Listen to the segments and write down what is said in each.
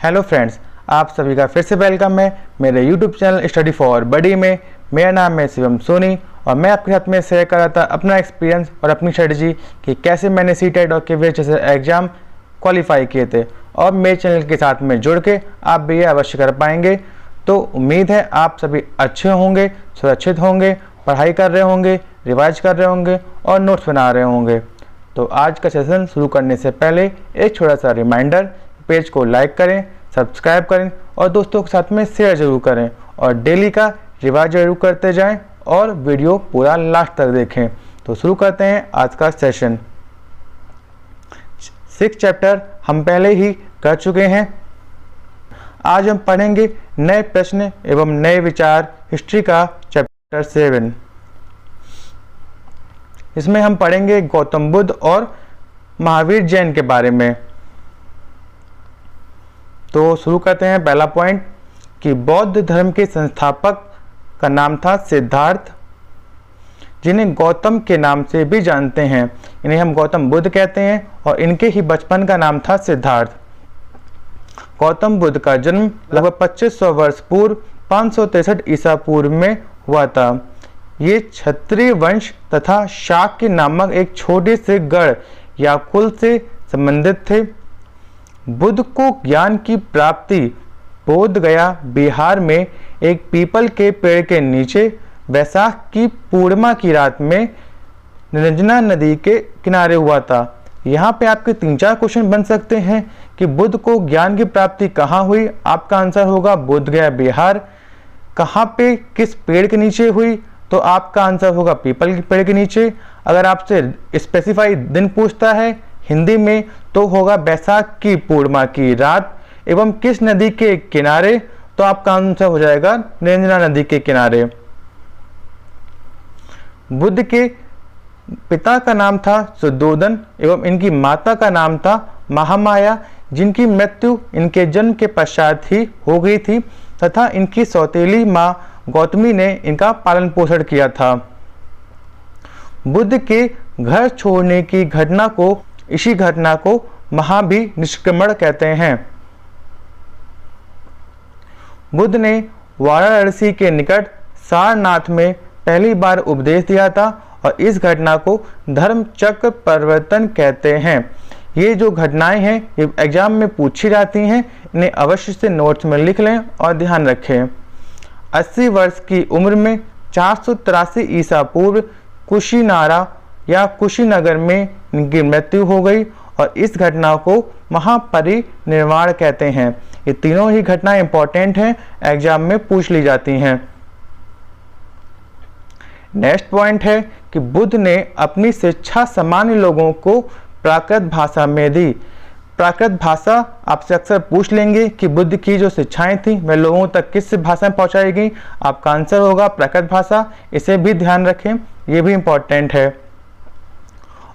Hello friends, आप सभी का फिर से वेलकम है मेरे यूट्यूब चैनल स्टडी फॉर बडी में। मेरा नाम है शिवम सोनी और मैं आपके साथ में शेयर कर रहा था अपना एक्सपीरियंस और अपनी स्ट्रेटजी कि कैसे मैंने सीटेट और केवीएस जैसे एग्ज़ाम क्वालिफाई किए थे। और मेरे चैनल के साथ में जुड़ के आप भी ये अवश्य कर पाएंगे। तो उम्मीद है आप सभी अच्छे होंगे, सुरक्षित होंगे, पढ़ाई कर रहे होंगे, रिवाइज कर रहे होंगे और नोट्स बना रहे होंगे। तो आज का सेशन शुरू करने से पहले एक छोटा सा रिमाइंडर, पेज को लाइक करें, सब्सक्राइब करें और दोस्तों के साथ में शेयर जरूर करें और डेली का रिवाइज जरूर करते जाएं और वीडियो पूरा लास्ट तक देखें। तो शुरू करते हैं आज का सेशन। 6 चैप्टर हम पहले ही कर चुके हैं। आज हम पढ़ेंगे नए प्रश्न एवं नए विचार, हिस्ट्री का चैप्टर 7। इसमें हम पढ़ेंगे गौतम बुद्ध और महावीर जैन के बारे में। तो शुरू करते हैं। पहला पॉइंट कि बौद्ध धर्म के संस्थापक का नाम था सिद्धार्थ, जिन्हें गौतम के नाम से भी जानते हैं। इन्हें हम गौतम बुद्ध कहते हैं और इनके ही बचपन का नाम था सिद्धार्थ। गौतम बुद्ध का जन्म लगभग 2500 वर्ष पूर्व 563 ईसा पूर्व में हुआ था। ये क्षत्रिय वंश तथा शाक्य नामक एक छोटे से गढ़ या कुल से संबंधित थे। बुद्ध को ज्ञान की प्राप्ति बोध गया बिहार में एक पीपल के पेड़ के नीचे वैशाख की पूर्णिमा की रात में निरंजना नदी के किनारे हुआ था। यहाँ पे आपके 3-4 क्वेश्चन बन सकते हैं कि बुद्ध को ज्ञान की प्राप्ति कहाँ हुई। आपका आंसर होगा बोध गया बिहार। कहाँ पे, किस पेड़ के नीचे हुई, तो आपका आंसर होगा पीपल के पेड़ के नीचे। अगर आपसे स्पेसिफाई दिन पूछता है हिंदी में तो होगा बैसाख की पूर्णिमा की रात एवं किस नदी के किनारे, तो आपका आंसर हो जाएगा निरंजना नदी के किनारे। बुद्ध के पिता का नाम था सुद्धोधन एवं इनकी माता का नाम था महामाया, जिनकी मृत्यु इनके जन्म के पश्चात ही हो गई थी तथा इनकी सौतेली माँ गौतमी ने इनका पालन पोषण किया था। बुद्ध के घर छोड़ने की घटना को, इसी घटना को महाभिनिष्क्रमण कहते हैं। बुद्ध ने वाराणसी के निकट सारनाथ में पहली बार उपदेश दिया था और इस घटना को धर्म चक्र परिवर्तन कहते हैं। ये जो घटनाएं हैं ये एग्जाम में पूछी जाती हैं, इन्हें अवश्य से नोट्स में लिख लें और ध्यान रखें। 80 वर्ष की उम्र में 483 ईसा पूर्व कुशीनारा या कुशीनगर में इनकी मृत्यु हो गई और इस घटना को महापरिनिर्वाण कहते हैं। ये तीनों ही घटनाएं इंपॉर्टेंट हैं, एग्जाम में पूछ ली जाती हैं। नेक्स्ट पॉइंट है कि बुद्ध ने अपनी शिक्षा सामान्य लोगों को प्राकृत भाषा में दी। प्राकृत भाषा आपसे अक्सर पूछ लेंगे कि बुद्ध की जो शिक्षाएं थी वह लोगों तक किस भाषा में पहुंचाई गई। आपका आंसर होगा प्राकृत भाषा। इसे भी ध्यान रखें, ये भी इंपॉर्टेंट है।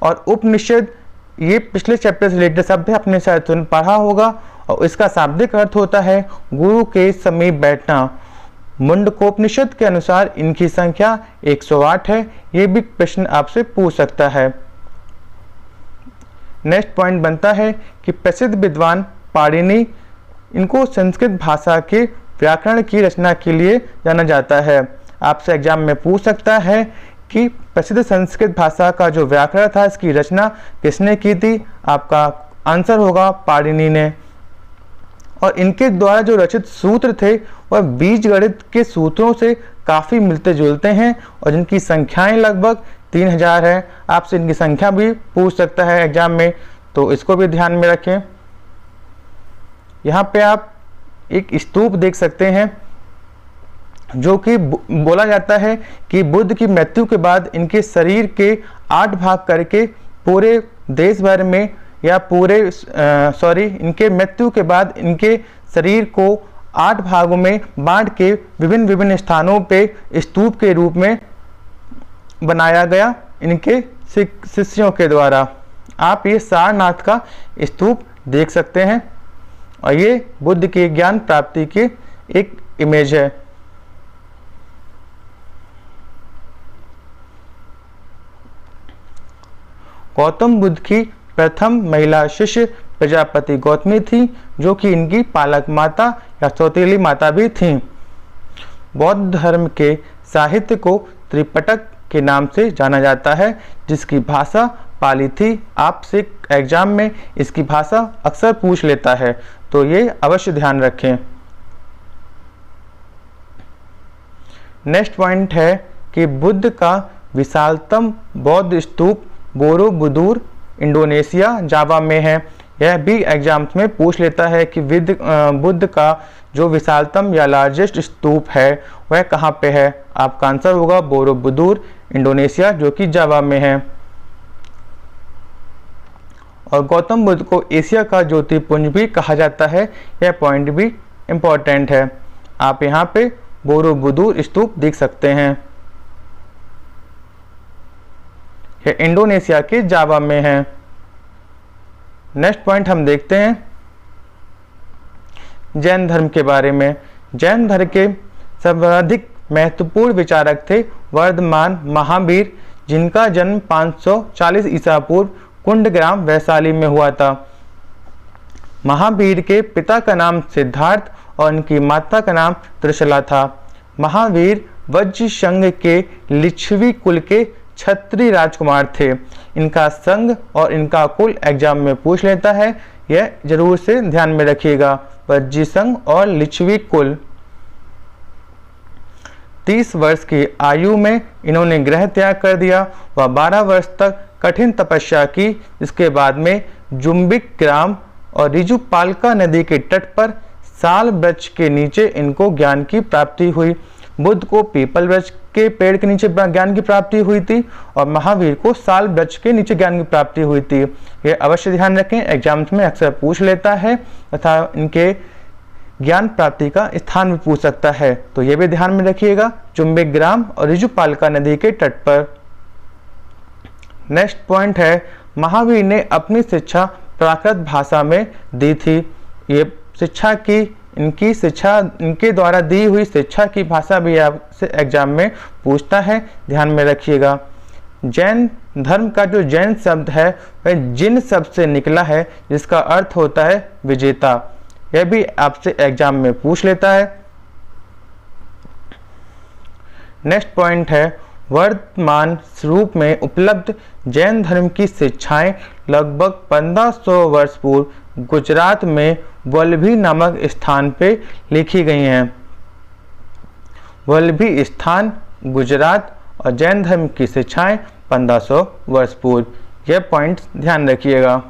और उपनिषद, ये पिछले चैप्टर से रिलेटेड शब्द है, अपने शायद पढ़ा होगा और इसका शाब्दिक अर्थ होता है गुरु के समीप बैठना। मुंडकोपनिषद के अनुसार इनकी संख्या 108 है। ये भी प्रश्न आपसे पूछ सकता है। नेक्स्ट पॉइंट बनता है कि प्रसिद्ध विद्वान पाणिनि, इनको संस्कृत भाषा के व्याकरण की रचना के लिए जाना जाता है। आपसे एग्जाम में पूछ सकता है कि प्रसिद्ध संस्कृत भाषा का जो व्याकरण था इसकी रचना किसने की थी। आपका आंसर होगा पाणिनि ने। और इनके द्वारा जो रचित सूत्र थे वह बीजगणित के सूत्रों से काफ़ी मिलते जुलते हैं और जिनकी संख्याएं लगभग 3000 है। आपसे इनकी संख्या भी पूछ सकता है एग्जाम में, तो इसको भी ध्यान में रखें। यहाँ पे आप एक स्तूप देख सकते हैं जो कि बोला जाता है कि बुद्ध की मृत्यु के बाद इनके शरीर के 8 भाग करके पूरे देश भर में या इनके मृत्यु के बाद इनके शरीर को 8 भागों में बांट के विभिन्न स्थानों पे स्तूप के रूप में बनाया गया इनके शिष्यों के द्वारा। आप ये सारनाथ का स्तूप देख सकते हैं और ये बुद्ध के ज्ञान प्राप्ति की एक इमेज है। गौतम बुद्ध की प्रथम महिला शिष्य प्रजापति गौतमी थी, जो कि इनकी पालक माता या सौतेली माता भी थीं। बौद्ध धर्म के साहित्य को त्रिपिटक के नाम से जाना जाता है, जिसकी भाषा पाली थी। आपसे एग्जाम में इसकी भाषा अक्सर पूछ लेता है, तो ये अवश्य ध्यान रखें। नेक्स्ट पॉइंट है कि बुद्ध का विशालतम बौद्ध स्तूप बोरोबुदुर इंडोनेशिया जावा में है। यह भी एग्जाम्स में पूछ लेता है कि बुद्ध का जो विशालतम या लार्जेस्ट स्तूप है वह कहाँ पे है। आपका आंसर होगा बोरोबुदुर इंडोनेशिया, जो कि जावा में है। और गौतम बुद्ध को एशिया का ज्योतिर्पुंज भी कहा जाता है। यह पॉइंट भी इम्पोर्टेंट है। आप यहाँ पे बोरोबुदुर स्तूप देख सकते हैं। यह इंडोनेशिया के जावा में है। नेक्स्ट पॉइंट हम देखते हैं जैन धर्म के बारे में। जैन धर्म के सर्वाधिक महत्वपूर्ण विचारक थे वर्धमान महावीर, जिनका जन्म 540 ईसा पूर्व कुंडग्राम वैशाली में हुआ था। महावीर के पिता का नाम सिद्धार्थ और उनकी माता का नाम त्रिशला था। महावीर वज्र संघ के लिच्छवी कुल के क्षत्रिय राजकुमार थे। इनका संघ और इनका कुल एग्जाम में पूछ लेता है, यह जरूर से ध्यान में रखिएगा। वज्र संघ और लिच्छवी कुल। 30 वर्ष की आयु में इन्होंने गृह त्याग कर दिया व 12 वर्ष तक कठिन तपस्या की। इसके बाद में जुम्बिक ग्राम और रिजुपालका नदी के तट पर साल वृक्ष के नीचे इनको ज्ञान की प्राप्ति हुई। बुद्ध को पीपल वृक्ष के पेड़ के नीचे ज्ञान की प्राप्ति हुई थी और महावीर को साल वृक्ष के नीचे ज्ञान की प्राप्ति हुई थी। ये अवश्य ध्यान रखें, एग्जाम्स में अक्सर पूछ लेता है तथा इनके ज्ञान प्राप्ति का स्थान भी पूछ सकता है, तो ये भी ध्यान में रखिएगा, जुम्बिक ग्राम और रिजुपालका नदी के तट पर। नेक्स्ट पॉइंट है, महावीर ने अपनी शिक्षा प्राकृत भाषा में दी थी। ये शिक्षा की इनके द्वारा दी हुई शिक्षा की भाषा भी आपसे एग्जाम में पूछता है, ध्यान में रखिएगा। जैन धर्म का जो जैन शब्द है वह जिन शब्द से निकला है, जिसका अर्थ होता है विजेता। यह भी आपसे एग्जाम में पूछ लेता है। नेक्स्ट पॉइंट है, वर्तमान स्वरूप में उपलब्ध जैन धर्म की शिक्षाएं लगभग 1500 वर्ष पूर्व गुजरात में वल्लभी नामक स्थान पे लिखी गई हैं। वल्लभी स्थान गुजरात और जैन धर्म की शिक्षाएं 1500 वर्ष पूर्व। यह पॉइंट ध्यान रखिएगा।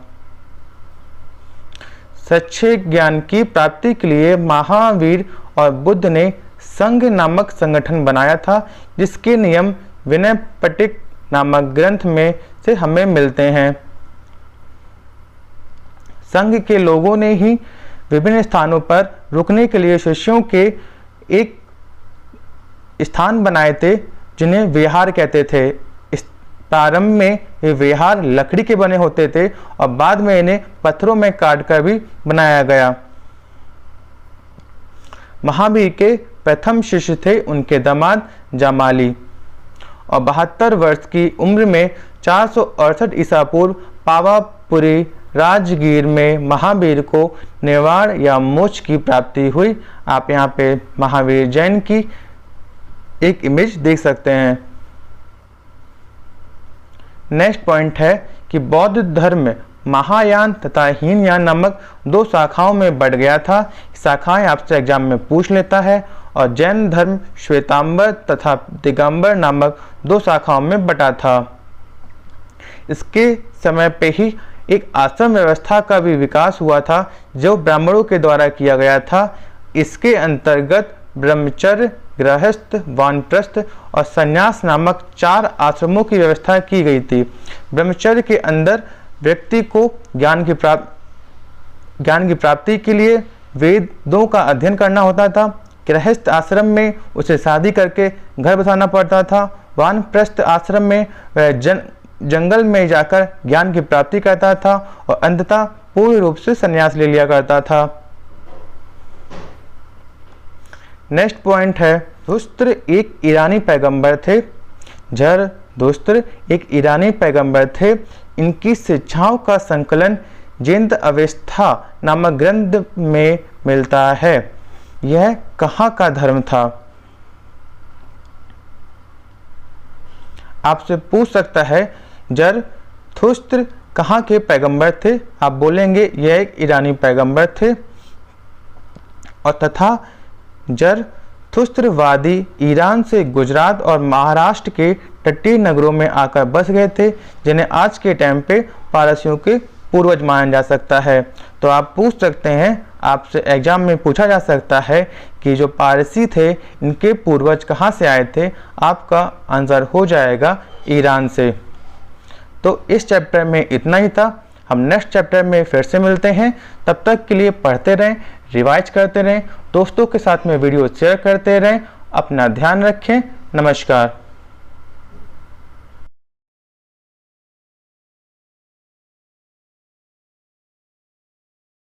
सच्चे ज्ञान की प्राप्ति के लिए महावीर और बुद्ध ने संघ नामक संगठन बनाया था, जिसके नियम विनय पिटक नामक ग्रंथ में से हमें मिलते हैं। संघ के लोगों ने ही विभिन्न स्थानों पर रुकने के लिए शिष्यों के एक स्थान बनाए थे, जिन्हें विहार कहते थे। प्रारंभ में ये विहार लकड़ी के बने होते थे और बाद में इन्हें पत्थरों में काटकर भी बनाया गया। महावीर के प्रथम शिष्य थे उनके दामाद जामाली और 72 वर्ष की उम्र में 468 ईसा पूर्व पावापुरी राजगीर में महावीर को निर्वाण या मोक्ष की प्राप्ति हुई। आप यहाँ पे महावीर जैन की एक इमेज देख सकते हैं। नेक्स्ट पॉइंट है कि बौद्ध धर्म महायान तथा हीनयान नामक 2 शाखाओं में बढ़ गया था। शाखाएं आपसे एग्जाम में पूछ लेता है और जैन धर्म श्वेतांबर तथा दिगंबर नामक 2 शाखाओं में बटा था। इसके समय पे ही एक आश्रम व्यवस्था का भी विकास हुआ था, जो ब्राह्मणों के द्वारा किया गया था। इसके अंतर्गत ब्रह्मचर्य, गृहस्थ, वानप्रस्थ और संन्यास नामक 4 आश्रमों की व्यवस्था की गई थी। ब्रह्मचर्य के अंदर व्यक्ति को ज्ञान की प्राप्ति के लिए वेदों का अध्ययन करना होता था। गृहस्थ आश्रम में उसे शादी करके घर बसाना पड़ता था। वानप्रस्थ आश्रम में वह जंगल में जाकर ज्ञान की प्राप्ति करता था और अंततः पूर्ण रूप से संन्यास ले लिया करता था। नेक्स्ट पॉइंट है, धुस्त्र एक ईरानी पैगंबर थे। झरदुस्त्र एक ईरानी पैगंबर थे। इनकी शिक्षाओं का संकलन जिंद अवस्था नामक ग्रंथ में मिलता है। यह कहाँ का धर्म था? आपसे पूछ सकता है जरथुस्त्र कहाँ के पैगंबर थे? आप बोलेंगे यह एक ईरानी पैगंबर थे। और तथा जरथुस्त्रवादी ईरान से गुजरात और महाराष्ट्र के तटीय नगरों में आकर बस गए थे, जिन्हें आज के टाइम पे पारसियों के पूर्वज माना जा सकता है। तो आप पूछ सकते हैं, आपसे एग्जाम में पूछा जा सकता है कि जो पारसी थे इनके पूर्वज कहाँ से आए थे? आपका आंसर हो जाएगा ईरान से। तो इस चैप्टर में इतना ही था। हम नेक्स्ट चैप्टर में फिर से मिलते हैं। तब तक के लिए पढ़ते रहें, रिवाइज करते रहें, दोस्तों के साथ में वीडियो शेयर करते रहें। अपना ध्यान रखें। नमस्कार।